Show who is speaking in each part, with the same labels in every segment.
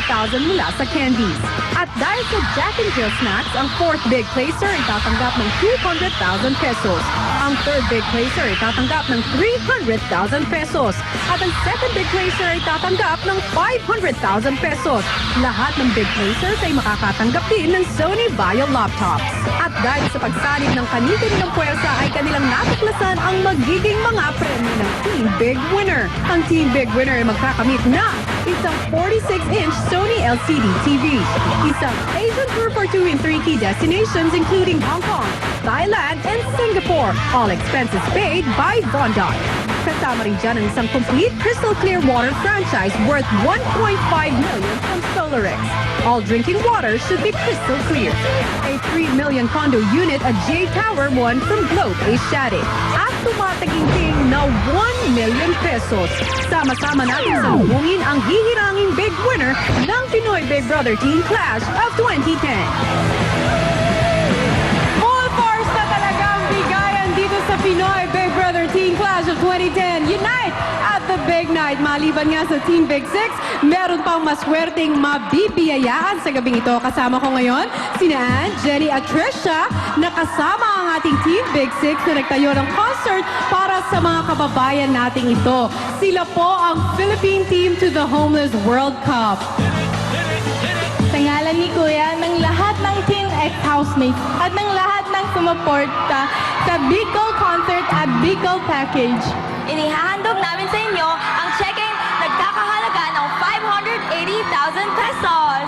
Speaker 1: mula sa candies. At dahil sa Jack and Jill Snacks, ang fourth big placer ay tatanggap ng 200,000 pesos. Ang third big placer ay tatanggap ng 300,000 pesos. At ang second big placer ay tatanggap ng 500,000 pesos. Lahat ng big placers ay makakatanggap din ng Sony Vaio laptops. At dahil sa pagsanib ng kani-kaninang puwersa ay kanilang natuklasan ang magiging mga premyo ng Team Big Winner. Ang Team Big Winner ay magkakamit na isang 46-inch Sony LCD TV, isang Asian tour for 2 and 3 key destinations including Hong Kong, Thailand, and Singapore. All expenses paid by Bondot. Kasama rin dyan ang isang complete crystal clear water franchise worth 1.5 million from Solarex. All drinking water should be crystal clear. A 3 million condo unit at J Tower 1 from Globe Asiatic. At tumataginting na 1 million pesos. Sama-sama natin sa hungin ang hihiranging big winner ng Pinoy Big Brother Teen Clash of 2010.
Speaker 2: Full force na talagang bigayan dito sa Pinoy Big Brother Teen Clash of 2010. Unite at the big night. Maliban nga sa Team Big Six, meron pang maswerteng mabibiyayaan sa gabing ito. Kasama ko ngayon, sina Ann, Jenny at Trisha, na kasama ang ating Team Big Six na nagtayo ng concert para sa mga kababayan nating ito. Sila po ang Philippine Team to the Homeless World Cup.
Speaker 3: Sa ngalan ni Kuya, ng lahat ng Teen X housemates at ng lahat ng sumuporta sa Bicol Concert at Bicol Package.
Speaker 4: Inihahandog namin sa inyo ang cheque nagkakahalaga ng 580,000 pesos.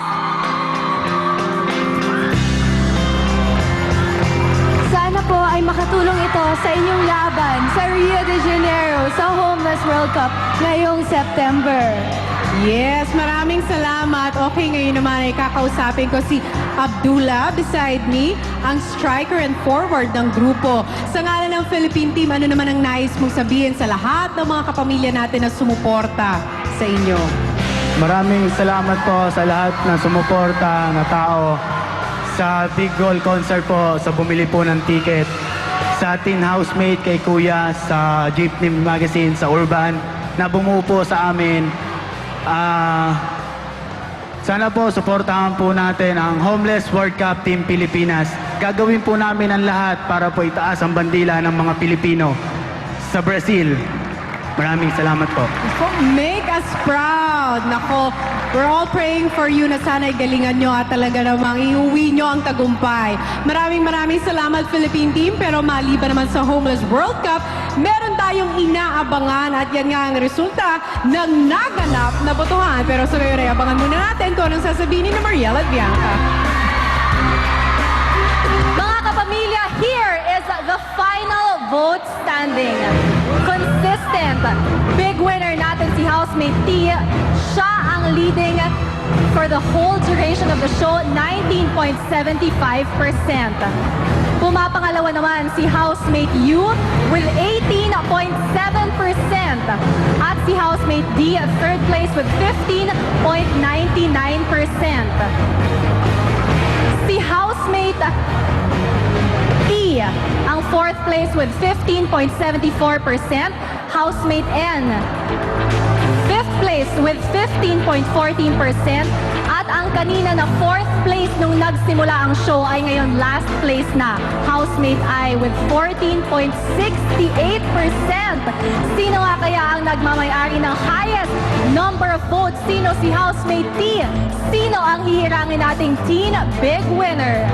Speaker 3: Sana po ay makatulong ito sa inyong laban sa Rio de Janeiro sa Homeless World Cup ngayong September.
Speaker 2: Yes, maraming salamat. Okay, ngayon naman ay kakausapin ko si Abdullah beside me, ang striker and forward ng grupo. Sa ngalan ng Philippine Team, ano naman ang nais mong sabihin sa lahat ng mga kapamilya natin na sumuporta sa inyo?
Speaker 5: Maraming salamat po sa lahat na sumuporta na tao sa Big Goal Concert po, sa bumili po ng ticket, sa Teen Housemate kay Kuya, sa Jeepney Magazine, sa Urban, na bumuo po sa amin. Sana po suportahan po natin ang Homeless World Cup Team Pilipinas. Gagawin po namin ang lahat para po itaas ang bandila ng mga Pilipino sa Brazil. Maraming salamat po.
Speaker 2: Make us proud. Nako, we're all praying for you na sana'y galingan nyo at talaga namang iuwi nyo ang tagumpay. Maraming salamat Philippine Team, pero maliban naman sa Homeless World Cup, meron tayong inaabangan at yan nga ang resulta ng naganap na botohan. Pero sa ngayon ay abangan muna natin kung anong sasabihin ni Mariela at Bianca.
Speaker 4: Mga kapamilya, here is the final vote standing. Consistent. Big winner natin si housemate T. Siya ang leading for the whole duration of the show, 19.75%. Pumapangalawa naman si housemate U with 18.7%. At si housemate D, third place with 15.99%. Si housemate E, ang fourth place with 15.74%. Housemate N, fifth place with 15.14%. At ang kanina na fourth place nung nagsimula ang show ay ngayon last place na. Housemate I with 14.68%. Sino nga kaya ang nagmamayari ng highest number of votes? Sino si housemate T? Sino ang hihirangin nating teen big winner?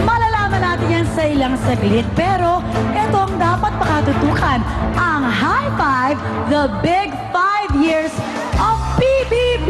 Speaker 6: Malalaman natin yan sa ilang saglit. Pero ito ang dapat pakatutukan. Ang High Five, the Big 5 Years of PBB.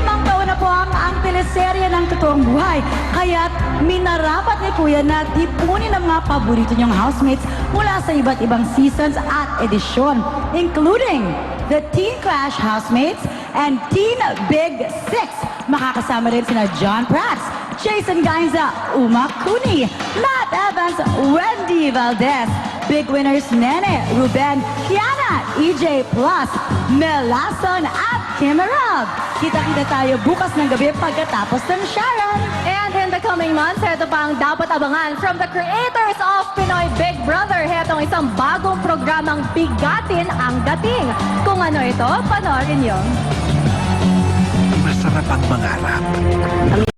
Speaker 6: 5 taon na po ang teleserye ng totoong buhay. Kaya't minarapat ni Kuya na tipunin ang mga paborito niyang housemates mula sa iba't ibang seasons at edisyon, including the Teen Clash housemates and Teen Big Six. Makakasama rin sina John Prats, Jason Gainza, Uma Cooney, Matt Evans, Wendy Valdez, big winners Nene, Ruben, Kiana, EJ Plus, Melason at Kim Arab. Kita-kita tayo bukas ng gabi pagkatapos ng Sharon.
Speaker 4: And in the coming months, ito pa ang dapat abangan from the creators of Pinoy Big Brother. Hetong isang bagong programang Bigatin ang Dating. Kung ano ito, panoorin nyo.
Speaker 7: Masarap ang mangarap.